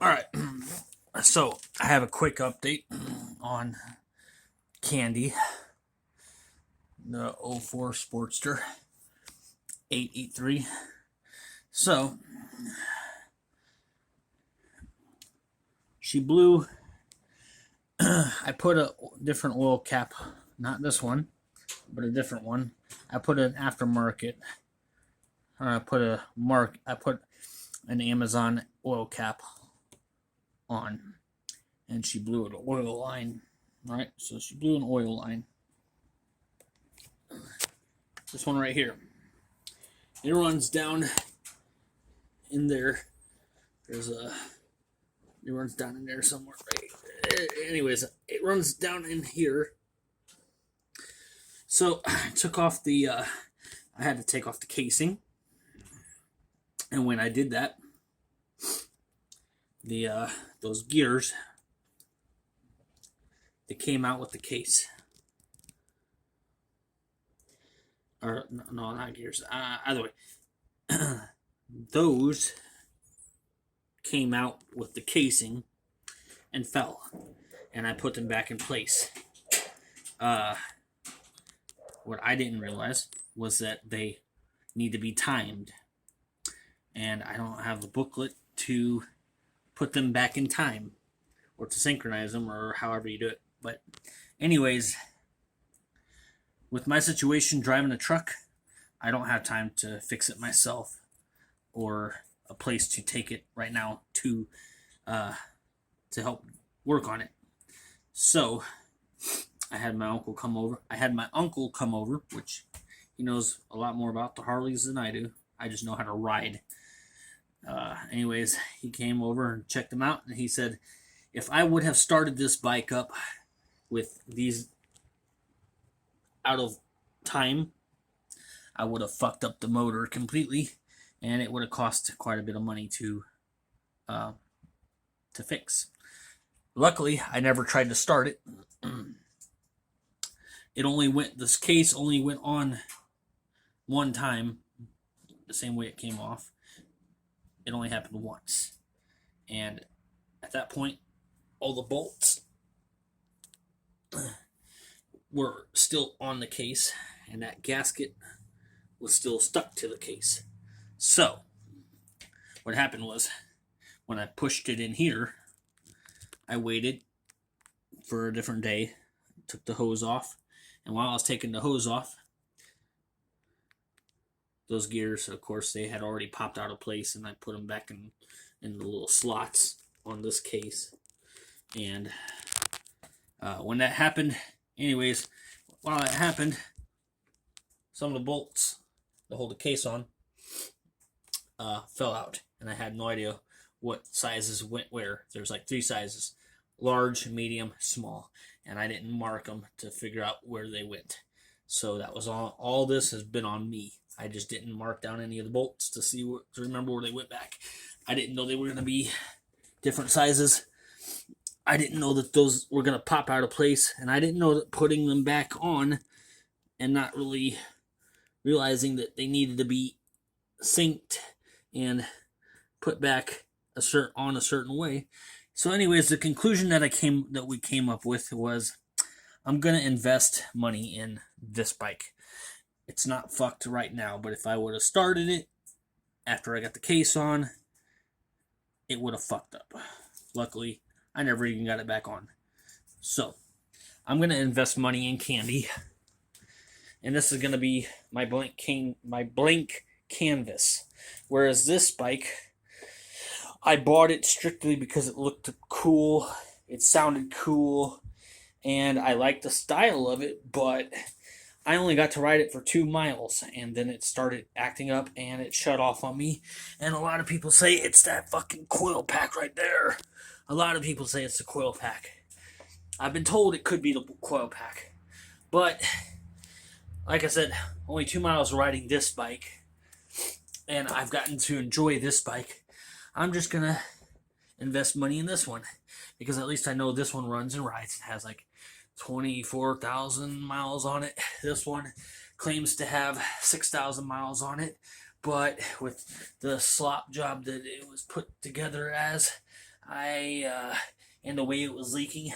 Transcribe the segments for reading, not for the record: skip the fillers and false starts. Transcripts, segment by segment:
All right. So I have a quick update on Candy, the '04 Sportster 883. So she blew. I put a different oil cap, not this one, but a different one. I put an aftermarket. I put an Amazon oil cap on, and she blew an oil line. All right, so she blew an oil line. This one right here. It runs down in there. It runs down in there somewhere, right? Anyways, it runs down in here. So I took off I had to take off the casing. And when I did that, those gears, they came out with the case. Or no, not gears. Either way, those came out with the casing and fell, and I put them back in place. What I didn't realize was that they need to be timed, and I don't have the booklet to put them back in time or to synchronize them or however you do it. But anyways, with my situation driving a truck, I don't have time to fix it myself or a place to take it right now to help work on it. So I had my uncle come over. Which he knows a lot more about the Harleys than I do. I just know how to ride. Anyways, he came over and checked them out, and he said, if I would have started this bike up with these out of time, I would have fucked up the motor completely, and it would have cost quite a bit of money to Luckily, I never tried to start it. This case only went on one time, the same way it came off. It only happened once. And at that point, all the bolts were still on the case, and that gasket was still stuck to the case. So, what happened was, when I pushed it in here, I waited for a different day, took the hose off, and while I was taking the hose off, those gears, of course, they had already popped out of place, and I put them back in the little slots on this case. And when that happened, anyways, while that happened, some of the bolts that hold the case on fell out, and I had no idea what sizes went where. There's like 3 sizes: large, medium, small, and I didn't mark them to figure out where they went. So that was all this has been on me. I just didn't mark down any of the bolts to remember where they went back. I didn't know they were going to be different sizes. I didn't know that those were going to pop out of place, and I didn't know that putting them back on and not really realizing that they needed to be synced and put back on a certain way. So anyways, the conclusion that we came up with was, I'm going to invest money in this bike. It's not fucked right now, but if I would have started it after I got the case on, it would have fucked up. Luckily, I never even got it back on. So, I'm going to invest money in Candy. And this is going to be my blank canvas. Whereas this bike, I bought it strictly because it looked cool, it sounded cool, and I liked the style of it, but I only got to ride it for 2 miles, and then it started acting up, and it shut off on me. And a lot of people say it's that fucking coil pack right there. A lot of people say it's the coil pack. I've been told it could be the coil pack. But, like I said, only 2 miles riding this bike, and I've gotten to enjoy this bike. I'm just going to invest money in this one, because at least I know this one runs and rides. It has like 24,000 miles on it. This one claims to have 6,000 miles on it, but with the slop job that it was put together as, And the way it was leaking,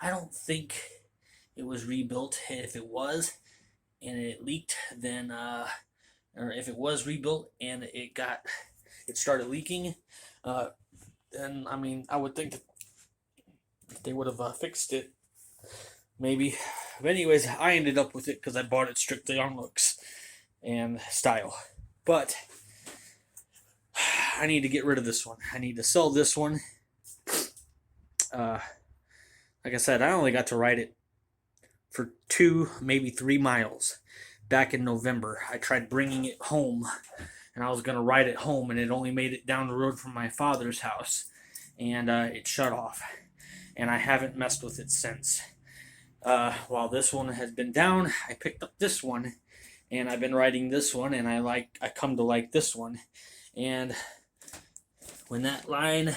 I don't think it was rebuilt. If it was and it leaked, then or if it was rebuilt and it started leaking, then I mean I would think that they would have fixed it, maybe. But anyways, I ended up with it because I bought it strictly on looks and style. But I need to get rid of this one. I need to sell this one. Like I said, I only got to ride it for 2, maybe 3 miles back in November. I tried bringing it home, and I was going to ride it home, and it only made it down the road from my father's house, and it shut off, and I haven't messed with it since. While this one has been down, I picked up this one, and I've been riding this one, and I come to like this one. And when that line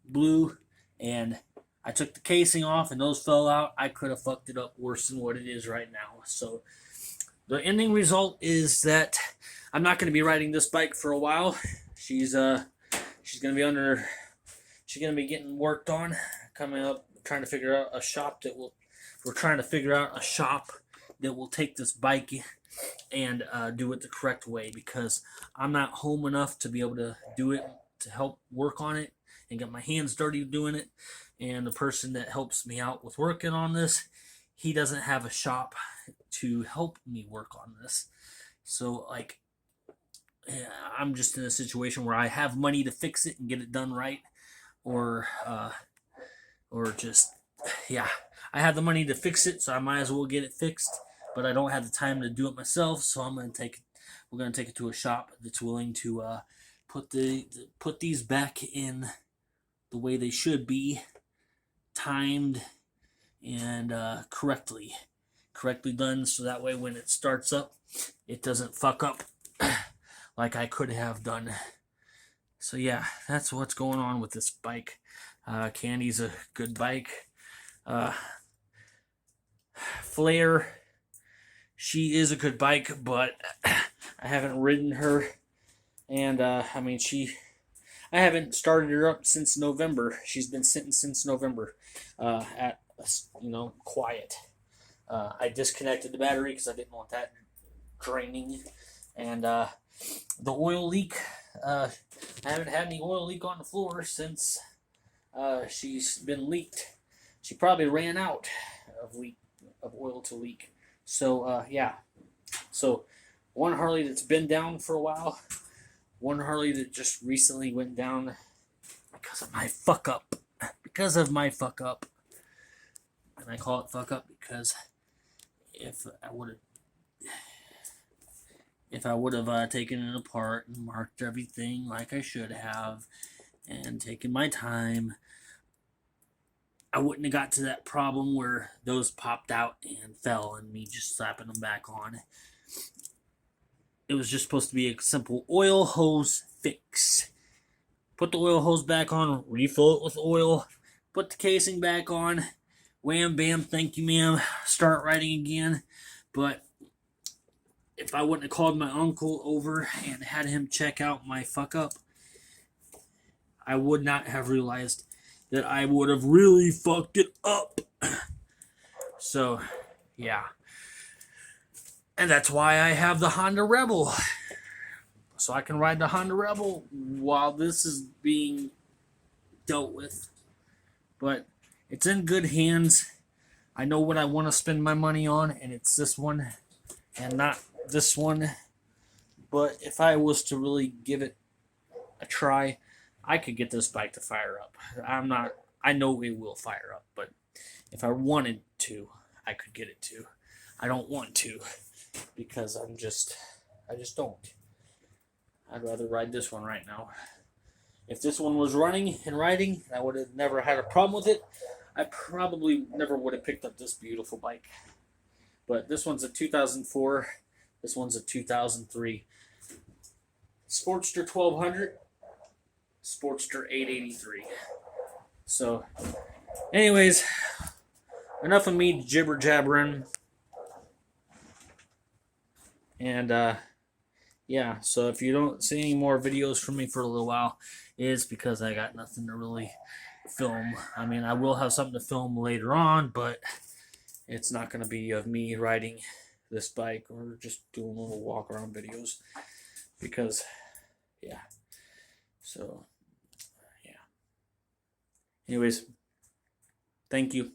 blew and I took the casing off and those fell out, I could have fucked it up worse than what it is right now. So the ending result is that I'm not going to be riding this bike for a while. She's going to be getting worked on, coming up, trying to figure out a shop that will take this bike and do it the correct way, because I'm not home enough to be able to do it, to help work on it and get my hands dirty doing it. And the person that helps me out with working on this, he doesn't have a shop to help me work on this. So like, I'm just in a situation where I have money to fix it and get it done right, or just, yeah, I have the money to fix it, so I might as well get it fixed. But I don't have the time to do it myself, so we're gonna take it to a shop that's willing to put these back in the way they should be, timed and correctly done, so that way when it starts up, it doesn't fuck up like I could have done. So yeah, that's what's going on with this bike. Candy's a good bike. Flair, she is a good bike, but I haven't ridden her, and I haven't started her up since November. She's been sitting since November, quiet. I disconnected the battery because I didn't want that draining, and the oil leak. I haven't had any oil leak on the floor since she's been leaked. She probably ran out of oil to leak. So yeah. So one Harley that's been down for a while. One Harley that just recently went down because of my fuck up. And I call it fuck up because if I would have taken it apart and marked everything like I should have and taken my time, I wouldn't have got to that problem where those popped out and fell and me just slapping them back on. It was just supposed to be a simple oil hose fix. Put the oil hose back on, refill it with oil, put the casing back on, wham bam, thank you ma'am, start riding again. But if I wouldn't have called my uncle over and had him check out my fuck up, I would not have realized that I would have really fucked it up. So, yeah. And that's why I have the Honda Rebel. So I can ride the Honda Rebel while this is being dealt with. But it's in good hands. I know what I want to spend my money on, and it's this one and not this one. But if I was to really give it a try, I could get this bike to fire up. I know it will fire up, but if I wanted to, I could get it to. I don't want to, because I just don't. I'd rather ride this one right now. If this one was running and riding, I would have never had a problem with it. I probably never would have picked up this beautiful bike. But this one's a 2004. This one's a 2003. Sportster 1200. Sportster 883. So, anyways, enough of me jibber jabbering. And yeah, so if you don't see any more videos from me for a little while, it's because I got nothing to really film. I mean, I will have something to film later on, but it's not going to be of me riding this bike or just doing little walk around videos because, yeah. So, yeah. Anyways, thank you.